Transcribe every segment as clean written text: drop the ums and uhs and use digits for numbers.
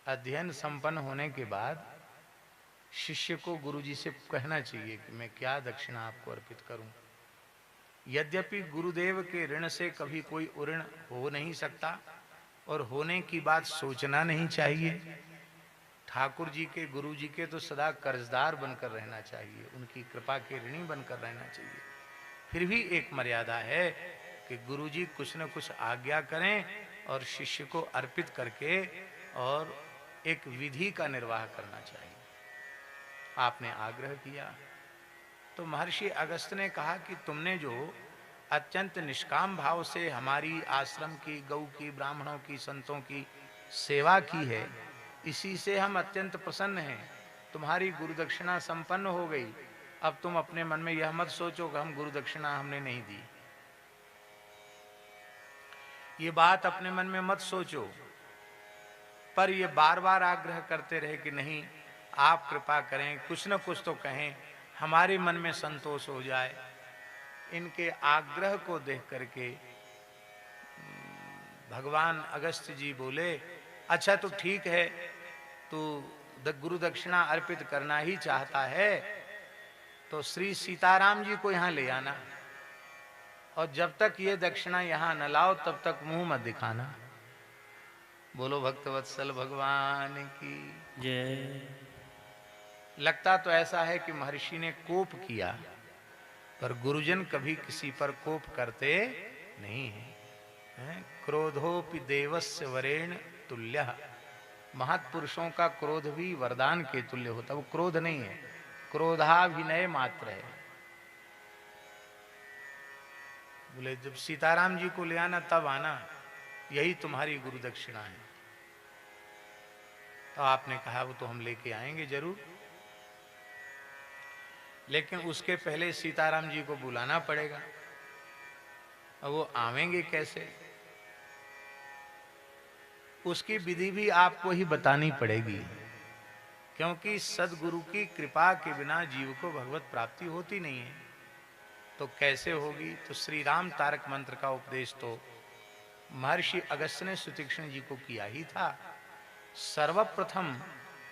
अध्ययन संपन्न होने के बाद शिष्य को गुरुजी से कहना चाहिए कि मैं क्या दक्षिणा आपको अर्पित करूं। यद्यपि गुरुदेव के ऋण से कभी कोई ऋण हो नहीं सकता और होने की बात सोचना नहीं चाहिए। ठाकुर जी के, गुरु जी के तो सदा कर्जदार बनकर रहना चाहिए, उनकी कृपा के ऋणी बनकर रहना चाहिए। फिर भी एक मर्यादा है कि गुरु जी कुछ न कुछ आज्ञा करें और शिष्य को अर्पित करके और एक विधि का निर्वाह करना चाहिए। आपने आग्रह किया तो महर्षि अगस्त्य ने कहा कि तुमने जो अत्यंत निष्काम भाव से हमारी आश्रम की, गौ की, ब्राह्मणों की, संतों की सेवा की है, इसी से हम अत्यंत प्रसन्न हैं। तुम्हारी गुरुदक्षिणा संपन्न हो गई। अब तुम अपने मन में यह मत सोचो कि हम गुरुदक्षिणा हमने नहीं दी। ये बात अपने मन में मत सोचो। पर ये बार बार आग्रह करते रहे कि नहीं, आप कृपा करें, कुछ न कुछ तो कहें, हमारे मन में संतोष हो जाए। इनके आग्रह को देख करके भगवान अगस्त्य जी बोले, अच्छा तो ठीक है, तू गुरु दक्षिणा अर्पित करना ही चाहता है तो श्री सीताराम जी को यहां ले आना, और जब तक ये दक्षिणा यहां न लाओ तब तक मुंह मत दिखाना। बोलो भक्तवत्सल भगवान की जय। लगता तो ऐसा है कि महर्षि ने कोप किया, पर गुरुजन कभी किसी पर कोप करते नहीं है। क्रोधोपि देवस्य वरेण तुल्यः। महत्पुरुषों का क्रोध भी वरदान के तुल्य होता। वो क्रोध नहीं है, क्रोधाभिनय मात्र है। बोले जब सीताराम जी को ले आना तब आना, यही तुम्हारी गुरु दक्षिणा है। तो आपने कहा वो तो हम लेके आएंगे जरूर, लेकिन उसके पहले सीताराम जी को बुलाना पड़ेगा। अब वो आवेंगे कैसे, उसकी विधि भी आपको ही बतानी पड़ेगी, क्योंकि सदगुरु की कृपा के बिना जीव को भगवत प्राप्ति होती नहीं है। तो कैसे होगी? तो श्री राम तारक मंत्र का उपदेश तो महर्षि अगस्त्य ने सुतीक्ष्ण जी को किया ही था। सर्वप्रथम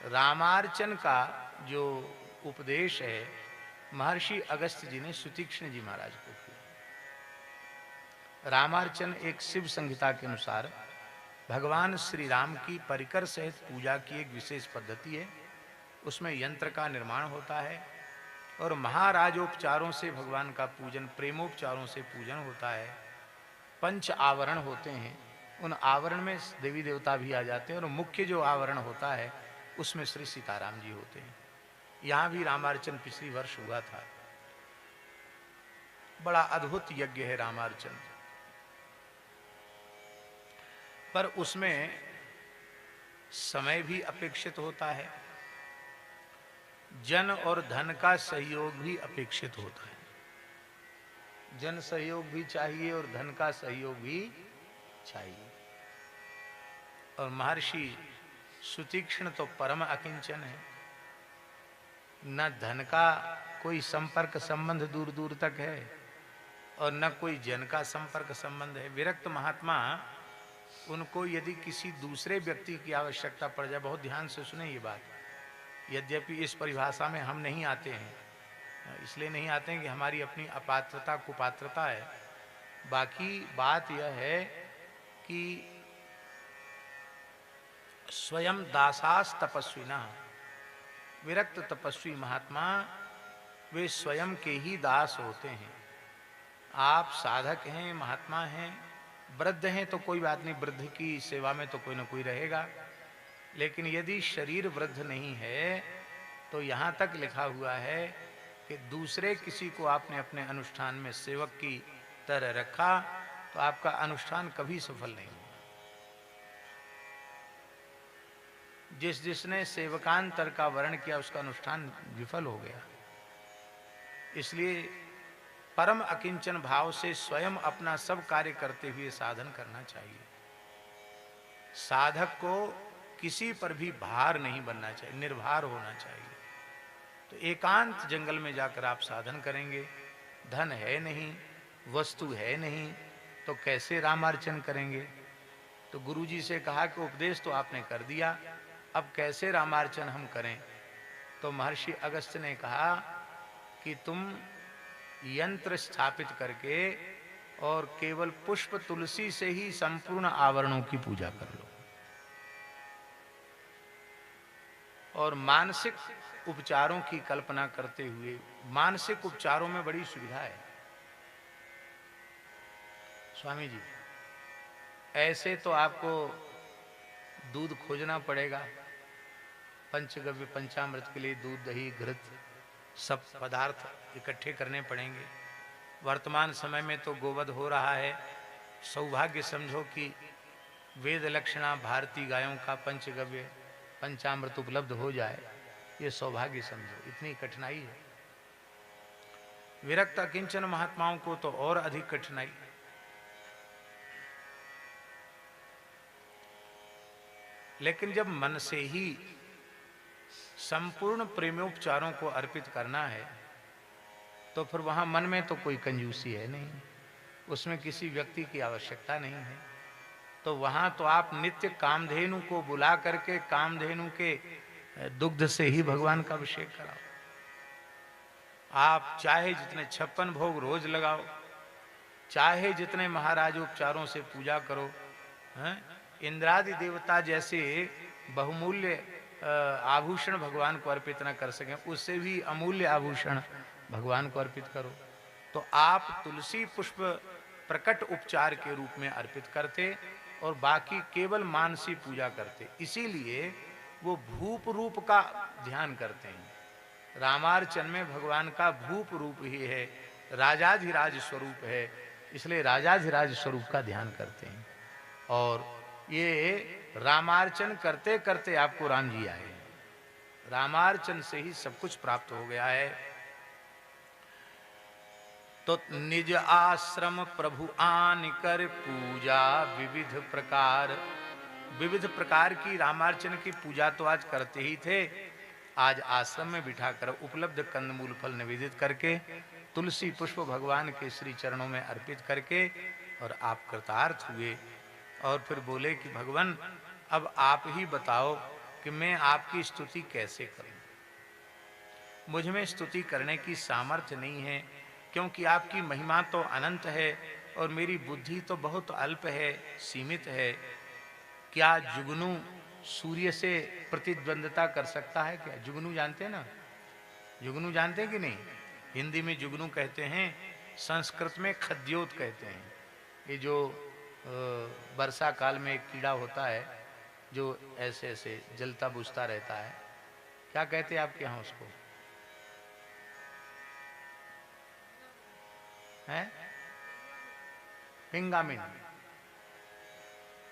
रामार्चन का जो उपदेश है महर्षि अगस्त्य जी ने सुतीक्ष्ण जी महाराज को किया। रामार्चन एक शिव संहिता के अनुसार भगवान श्री राम की परिकर सहित पूजा की एक विशेष पद्धति है। उसमें यंत्र का निर्माण होता है और महाराजोपचारों से भगवान का पूजन, प्रेमोपचारों से पूजन होता है। पंच आवरण होते हैं, उन आवरण में देवी देवता भी आ जाते हैं और मुख्य जो आवरण होता है उसमें श्री सीताराम जी होते हैं। यहाँ भी रामार्चन पिछली वर्ष हुआ था। बड़ा अद्भुत यज्ञ है रामार्चन, पर उसमें समय भी अपेक्षित होता है, जन और धन का सहयोग भी अपेक्षित होता है। जन सहयोग भी चाहिए और धन का सहयोग भी चाहिए। और महर्षि सुतीक्ष्ण तो परम अकिंचन है, न धन का कोई संपर्क संबंध दूर दूर तक है और न कोई जन का संपर्क संबंध है। विरक्त महात्मा, उनको यदि किसी दूसरे व्यक्ति की आवश्यकता पड़ जाए, बहुत ध्यान से सुने ये बात, यद्यपि इस परिभाषा में हम नहीं आते हैं, इसलिए नहीं आते हैं कि हमारी अपनी अपात्रता कुपात्रता है। बाकी बात यह है कि स्वयं दासास तपस्विना, विरक्त तपस्वी महात्मा वे स्वयं के ही दास होते हैं। आप साधक हैं, महात्मा हैं, वृद्ध हैं तो कोई बात नहीं, वृद्ध की सेवा में तो कोई ना कोई रहेगा। लेकिन यदि शरीर वृद्ध नहीं है तो यहाँ तक लिखा हुआ है कि दूसरे किसी को आपने अपने अनुष्ठान में सेवक की तरह रखा तो आपका अनुष्ठान कभी सफल नहीं होगा। जिसने सेवकांतर का वर्ण किया उसका अनुष्ठान विफल हो गया। इसलिए परम अकिंचन भाव से स्वयं अपना सब कार्य करते हुए साधन करना चाहिए। साधक को किसी पर भी भार नहीं बनना चाहिए, निर्भर होना चाहिए। तो एकांत जंगल में जाकर आप साधन करेंगे, धन है नहीं, वस्तु है नहीं, तो कैसे रामार्चन करेंगे? तो गुरुजी से कहा कि उपदेश तो आपने कर दिया, अब कैसे रामार्चन हम करें? तो महर्षि अगस्त्य ने कहा कि तुम यंत्र स्थापित करके और केवल पुष्प तुलसी से ही संपूर्ण आवरणों की पूजा कर लो, और मानसिक उपचारों की कल्पना करते हुए, मानसिक उपचारों में बड़ी सुविधा है स्वामी जी। ऐसे तो आपको दूध खोजना पड़ेगा, पंचगव्य पंचामृत के लिए दूध दही घृत सब पदार्थ इकट्ठे करने पड़ेंगे। वर्तमान समय में तो गोवध हो रहा है, सौभाग्य समझो कि वेद लक्षणा भारतीय गायों का पंचगव्य पंचामृत उपलब्ध हो जाए, ये सौभाग्य समझो, इतनी कठिनाई है। विरक्त अकिंचन महात्माओं को तो और अधिक कठिनाई। लेकिन जब मन से ही संपूर्ण प्रेमोपचारों को अर्पित करना है तो फिर वहां मन में तो कोई कंजूसी है नहीं, उसमें किसी व्यक्ति की आवश्यकता नहीं है। तो वहां तो आप नित्य कामधेनु को बुला करके कामधेनु के दुग्ध से ही भगवान का अभिषेक कराओ। आप चाहे जितने 56 भोग रोज लगाओ, चाहे जितने महाराजोपचारों से पूजा करो, हैं? इंद्रादि देवता जैसे बहुमूल्य आभूषण भगवान को अर्पित न कर सकें, उससे भी अमूल्य आभूषण भगवान को अर्पित करो। तो आप तुलसी पुष्प प्रकट उपचार के रूप में अर्पित करते और बाकी केवल मानसी पूजा करते। इसीलिए वो भूप रूप का ध्यान करते हैं। रामार्चन में भगवान का भूप रूप ही है, राजाधिराज स्वरूप है, इसलिए राजाधिराज स्वरूप का ध्यान करते हैं। और ये रामार्चन करते करते आपको राम जी आए, रामार्चन से ही सब कुछ प्राप्त हो गया है। तो निज आश्रम प्रभु आन कर पूजा विविध प्रकार की रामार्चन की पूजा तो आज करते ही थे। आज आश्रम में बिठाकर उपलब्ध कंदमूल फल निवेदित करके तुलसी पुष्प भगवान के श्री चरणों में अर्पित करके और आप कृतार्थ हुए। और फिर बोले कि भगवान अब आप ही बताओ कि मैं आपकी स्तुति कैसे करूं। मुझ में स्तुति करने की सामर्थ्य नहीं है, क्योंकि आपकी महिमा तो अनंत है और मेरी बुद्धि तो बहुत अल्प है, सीमित है। क्या जुगनू सूर्य से प्रतिद्वंदता कर सकता है क्या? जुगनू जानते हैं ना, जुगनू जानते हैं कि नहीं? हिंदी में जुगनू कहते हैं, संस्कृत में खद्योत कहते हैं। ये जो वर्षा काल में एक कीड़ा होता है जो ऐसे ऐसे जलता बुझता रहता है, क्या कहते हैं आपके यहाँ उसको? है पिंगामिन,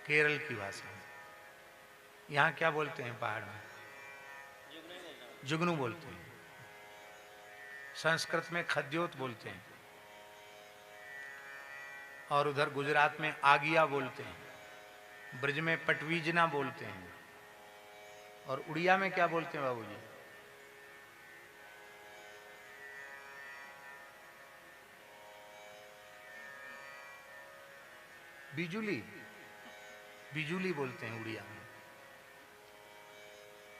केरल की भाषा में। यहाँ क्या बोलते हैं पहाड़ में? जुगनू बोलते हैं। संस्कृत में खद्योत बोलते हैं और उधर गुजरात में आगिया बोलते हैं, ब्रज में पटवीजना बोलते हैं, और उड़िया में क्या बोलते हैं बाबूजी? बिजुली, बिजुली बोलते हैं उड़िया में।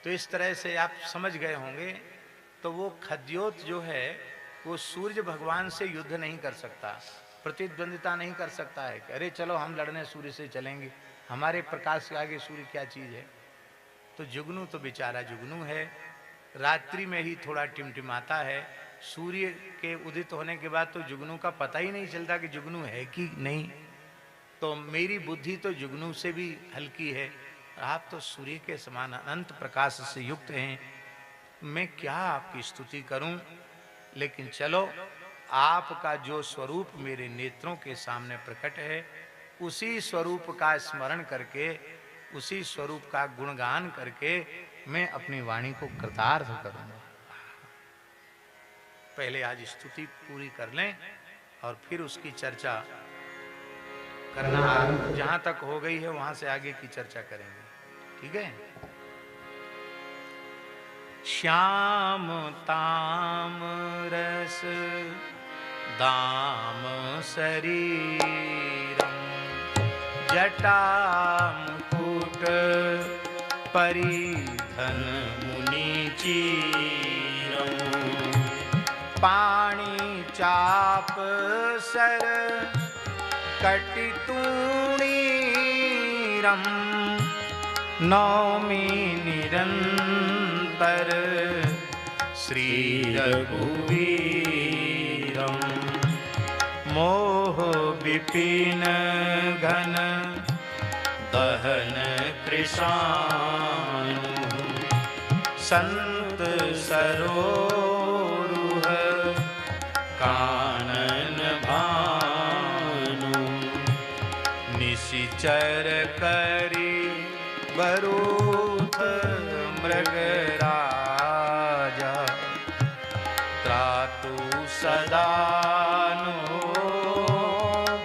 तो इस तरह से आप समझ गए होंगे। तो वो खद्योत जो है वो सूर्य भगवान से युद्ध नहीं कर सकता, प्रतिद्वंदिता नहीं कर सकता है कि अरे चलो हम लड़ने सूर्य से चलेंगे, हमारे प्रकाश के आगे सूर्य क्या चीज है। तो जुगनू तो बेचारा जुगनू है, रात्रि में ही थोड़ा टिमटिमाता है। सूर्य के उदित होने के बाद तो जुगनू का पता ही नहीं चलता कि जुगनू है कि नहीं। तो मेरी बुद्धि तो जुगनू से भी हल्की है, आप तो सूर्य के समान अनंत प्रकाश से युक्त हैं। मैं क्या आपकी स्तुति करूं, लेकिन चलो आपका जो स्वरूप मेरे नेत्रों के सामने प्रकट है, उसी स्वरूप का स्मरण करके, उसी स्वरूप का गुणगान करके मैं अपनी वाणी को कृतार्थ करूंगा। पहले आज स्तुति पूरी कर लें और फिर उसकी चर्चा करना आरंभ, जहां तक हो गई है वहां से आगे की चर्चा करेंगे। ठीक है? श्याम ताम रस दाम शरीरम जटा मुकुट परिधन मुनि चीरम, पाणी चाप सर कटितूणीरम, नौमी निरंतर श्री रघुवीरम, मोह विपिन घन दहन कृशानु, संत सरोरुह कानन भानु, निशिचर करी बरूथ मृगराजा, त्रातु सदा नो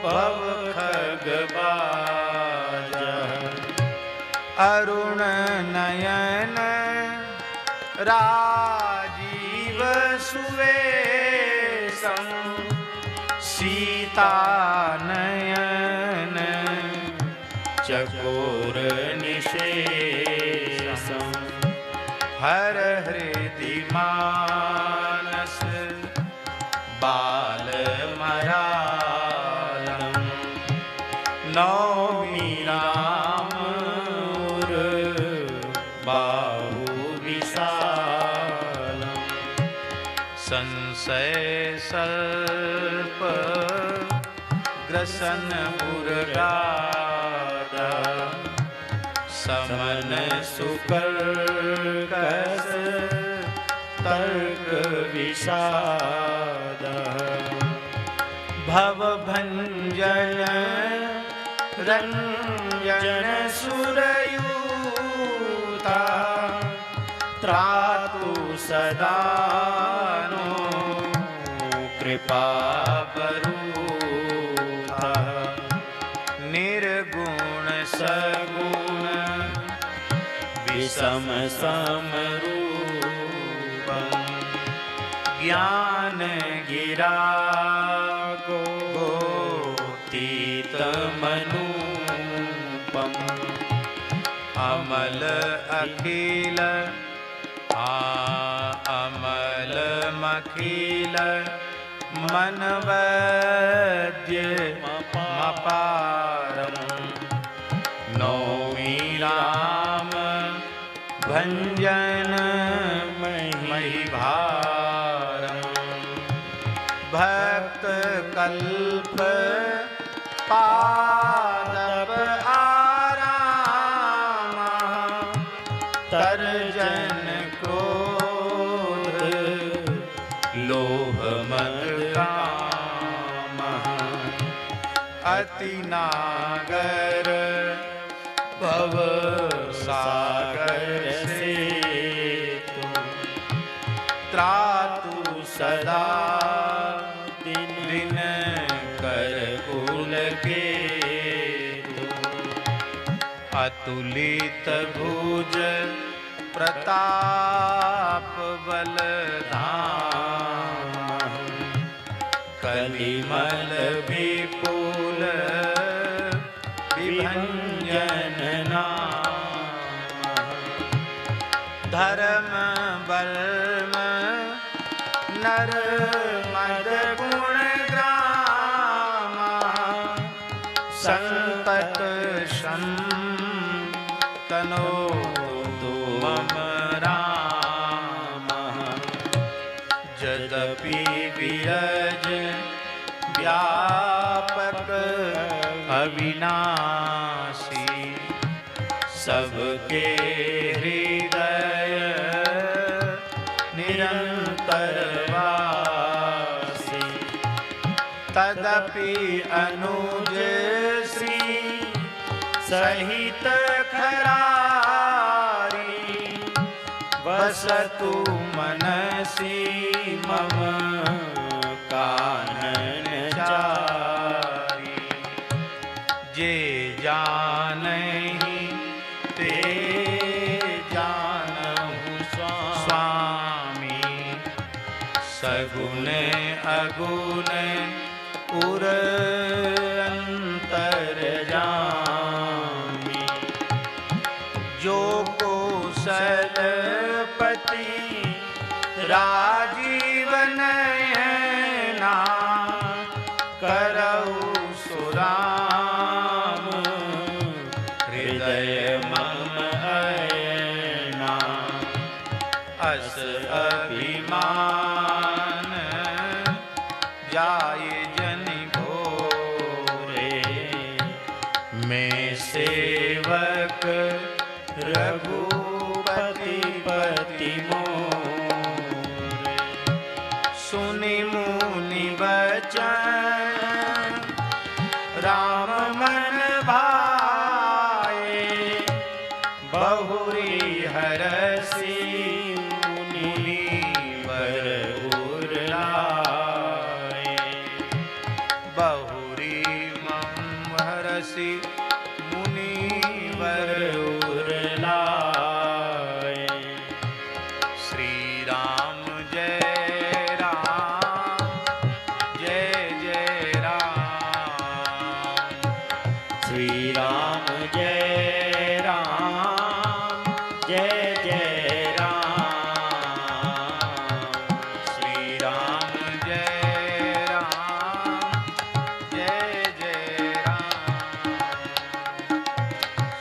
भव खगबाजा, अरुण नयन राजीव सुवेशं, सीता नयन चकोर निशेषं, हर हृदि मानस बाल मरालम, नौमी राम बाहु विशालम, संशय सर्प ग्रसन उर्गादा, समन सुकर्कस तर्क विषादा, भव भंजन रंजन सुरयूता, त्रातु सदा नो कृपा बरूथा, निर्गुण सगुण विषम समरूपम, ज्ञान गिरा गोतीत मनूपम, अमल अखिल अमल मखिल मन वैद्य मपारम, नौमी राम भंजन मही भारम, भक्त कल्प पादप आराम, तर्जन क्रोध लोभ मद काम, अति नागर भव सागर से त्रातु सदा दिन दिन कर कुल के, अतुलित भुज प्रताप बल धाम, कलिमल विपुल विभंजन नाम, धर्म बल्म नर मद गुण ग्राम, संतत तनो मम राम, यद्यपि विरज व्यापक अविनाशी, सबके हृदय निरंतर वासी, तदपि अनुज श्री सहित खरारी, वसतु मनसि मम कानन चारी, जे जानहि ते जानहु स्वामी, सगुण अगुण उर अंतर जामी, जो कौशलपति राजीव नयना करऊ सुराम हृदय मम अयना अस अभिमान जाय जन भोरे मैं सेवक रघुपति पति मोरे सुनि मुनि वचन राम मन भाए बहुरी हरसि मुनि वर उर लाए बहुरी मम हरसि मुनि वर उर लाए श्री राम जय राम जय जय राम श्री राम जय राम जय जय राम श्री राम जय राम जय जय राम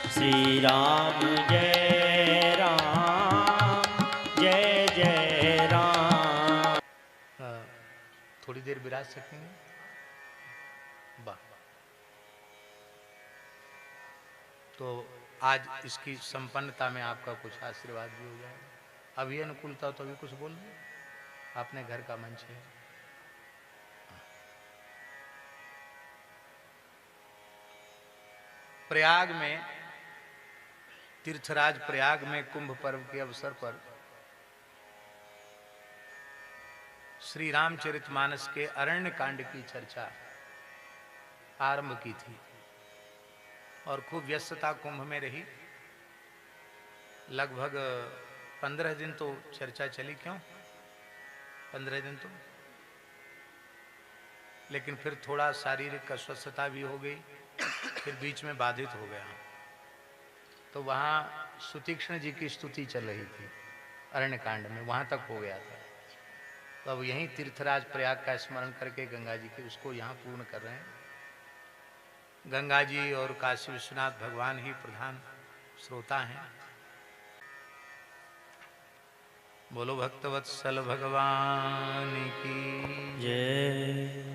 श्री राम जय राम जय जय राम। थोड़ी देर विराज सकेंगे। वाह। तो आज इसकी संपन्नता में आपका कुछ आशीर्वाद भी हो जाएगा। अभी अनुकूलता तो अभी कुछ बोल दो, अपने घर का मंच है। प्रयाग में, तीर्थराज प्रयाग में कुंभ पर्व के अवसर पर श्री रामचरितमानस के अरण्य कांड की चर्चा आरंभ की थी और खूब व्यस्तता कुंभ में रही। लगभग 15 दिन तो चर्चा चली। क्यों 15 दिन? तो लेकिन फिर थोड़ा शारीरिक अस्वस्थता भी हो गई, फिर बीच में बाधित हो गया। तो वहाँ सुतीक्ष्ण जी की स्तुति चल रही थी अरण्य कांड में, वहाँ तक हो गया था। तो अब यहीं तीर्थराज प्रयाग का स्मरण करके गंगा जी के उसको यहाँ पूर्ण कर रहे हैं। गंगा जी और काशी विश्वनाथ भगवान ही प्रधान श्रोता हैं। बोलो भक्तवत्सल भगवान की जय।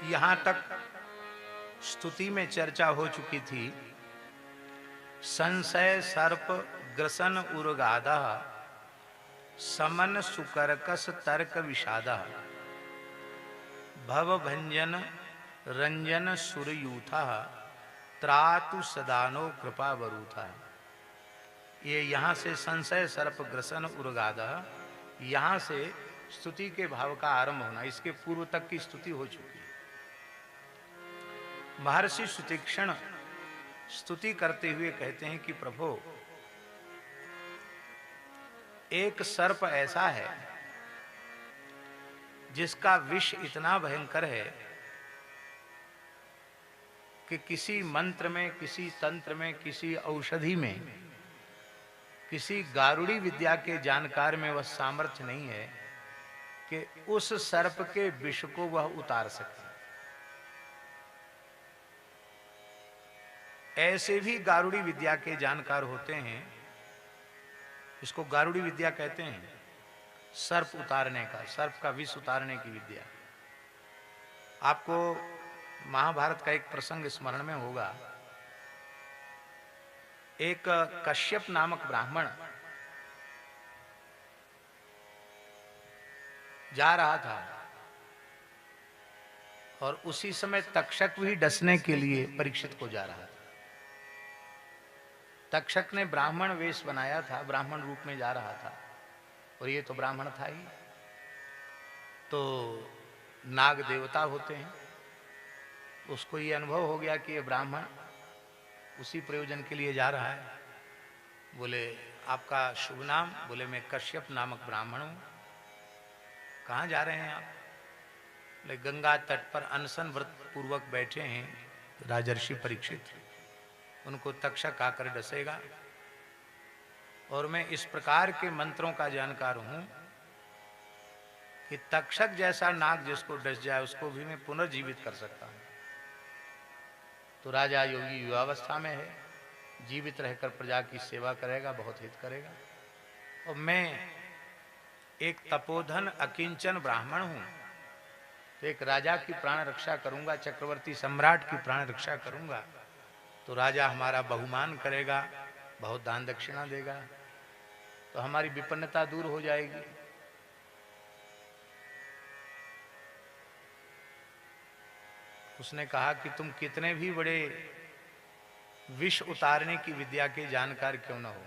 यहां तक स्तुति में चर्चा हो चुकी थी। संशय सर्प ग्रसन उर्गादा समन सुकरकस तर्क विषादा भव भंजन रंजन सुरयूथा त्रातु सदानो कृपा वरूथा। ये यहाँ से संशय सर्प ग्रसन उर्गादा, यहाँ से स्तुति के भाव का आरंभ होना। इसके पूर्व तक की स्तुति हो चुकी है। महर्षि सुतीक्षण स्तुति करते हुए कहते हैं कि प्रभु, एक सर्प ऐसा है जिसका विष इतना भयंकर है कि किसी मंत्र में, किसी तंत्र में, किसी औषधि में, किसी गारुड़ी विद्या के जानकार में वह सामर्थ्य नहीं है कि उस सर्प के विष को वह उतार सके। ऐसे भी गारुड़ी विद्या के जानकार होते हैं, इसको गारुड़ी विद्या कहते हैं, सर्प उतारने का, सर्प का विष उतारने की विद्या। आपको महाभारत का एक प्रसंग स्मरण में होगा। एक कश्यप नामक ब्राह्मण जा रहा था और उसी समय तक्षक भी डसने के लिए परीक्षित को जा रहा था। तक्षक ने ब्राह्मण वेश बनाया था, ब्राह्मण रूप में जा रहा था, और ये तो ब्राह्मण था ही। तो नाग देवता होते हैं, उसको ये अनुभव हो गया कि ये ब्राह्मण उसी प्रयोजन के लिए जा रहा है। बोले आपका शुभ नाम? बोले मैं कश्यप नामक ब्राह्मण हूं। कहाँ जा रहे हैं आप? बोले गंगा तट पर अनशन व्रत पूर्वक बैठे हैं राजर्षि परीक्षित, उनको तक्षक आकर डसेगा, और मैं इस प्रकार के मंत्रों का जानकार हूं कि तक्षक जैसा नाग जिसको डस जाए उसको भी मैं पुनर्जीवित कर सकता हूं। तो राजा योगी युवावस्था में है, जीवित रहकर प्रजा की सेवा करेगा, बहुत हित करेगा, और मैं एक तपोधन अकिंचन ब्राह्मण हूं, तो एक राजा की प्राण रक्षा करूंगा, चक्रवर्ती सम्राट की प्राण रक्षा करूंगा, तो राजा हमारा बहुमान करेगा, बहुत दान दक्षिणा देगा, तो हमारी विपन्नता दूर हो जाएगी। उसने कहा कि तुम कितने भी बड़े विष उतारने की विद्या के जानकार क्यों न हो,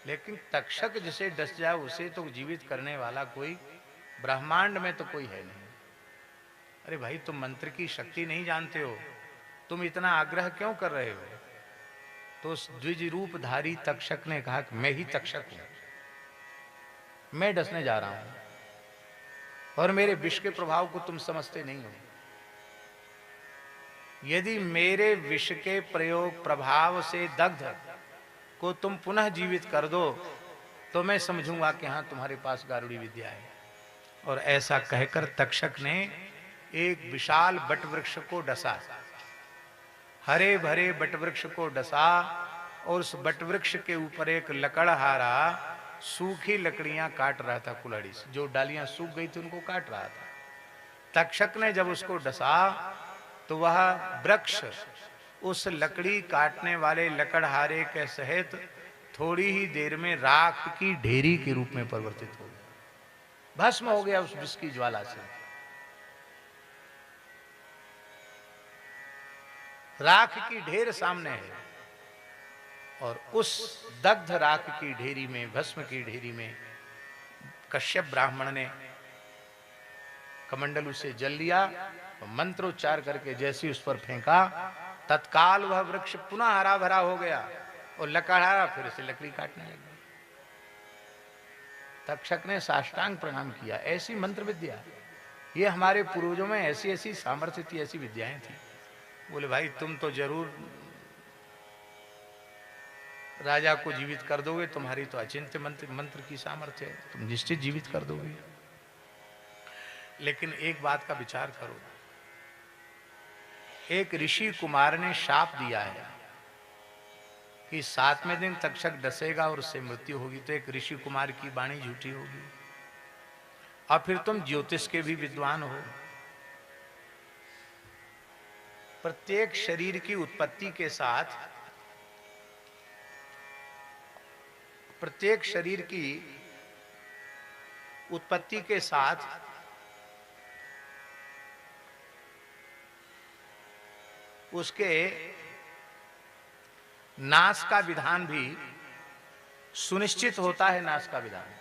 लेकिन तक्षक जिसे डस जाए उसे तो जीवित करने वाला कोई ब्रह्मांड में तो कोई है नहीं। अरे भाई, तुम मंत्र की शक्ति नहीं जानते हो, तुम इतना आग्रह क्यों कर रहे हो? तो उस द्विज रूपधारी तक्षक ने कहा कि मैं ही तक्षक हूं, मैं डसने जा रहा हूं, और मेरे विष के प्रभाव को तुम समझते नहीं हो। यदि मेरे विष के प्रयोग प्रभाव से दग्ध को तुम पुनः जीवित कर दो तो मैं समझूंगा कि हाँ तुम्हारे पास गारुड़ी विद्या है। और ऐसा कहकर तक्षक ने एक विशाल बटवृक्ष को डसा, हरे भरे बटवृक्ष को डसा, और उस बटवृक्ष के ऊपर एक लकड़हारा सूखी लकड़ियां काट रहा था कुल्हाड़ी से, जो डालियां सूख गई थी उनको काट रहा था। तक्षक ने जब उसको डसा तो वह वृक्ष उस लकड़ी काटने वाले लकड़हारे के सहित थोड़ी ही देर में राख की ढेरी के रूप में परिवर्तित हो गया, भस्म हो गया उस विष की ज्वाला से। राख की ढेर सामने है, और उस दग्ध राख की ढेरी में, भस्म की ढेरी में कश्यप ब्राह्मण ने कमंडल उसे जल लिया, मंत्रोच्चार करके जैसे उस पर फेंका, तत्काल वह वृक्ष पुनः हरा भरा हो गया, और लकड़हारा फिर से लकड़ी काटने लगा। तक्षक ने साष्टांग प्रणाम किया। ऐसी मंत्र विद्या, ये हमारे पूर्वजों में ऐसी ऐसी सामर्थ्य थी, ऐसी विद्याएं थी। बोले भाई तुम तो जरूर राजा को जीवित कर दोगे, तुम्हारी तो अचिंत्य मंत्र की सामर्थ्य है, तुम निश्चित जीवित कर दोगे। लेकिन एक बात का विचार करो, एक ऋषि कुमार ने शाप दिया है कि 7वें दिन तक्षक डसेगा और उससे मृत्यु होगी, तो एक ऋषि कुमार की वाणी झूठी होगी। और फिर तुम ज्योतिष के भी विद्वान हो, प्रत्येक शरीर की उत्पत्ति के साथ, प्रत्येक शरीर की उत्पत्ति के साथ उसके नाश का विधान भी सुनिश्चित होता है। नाश का विधान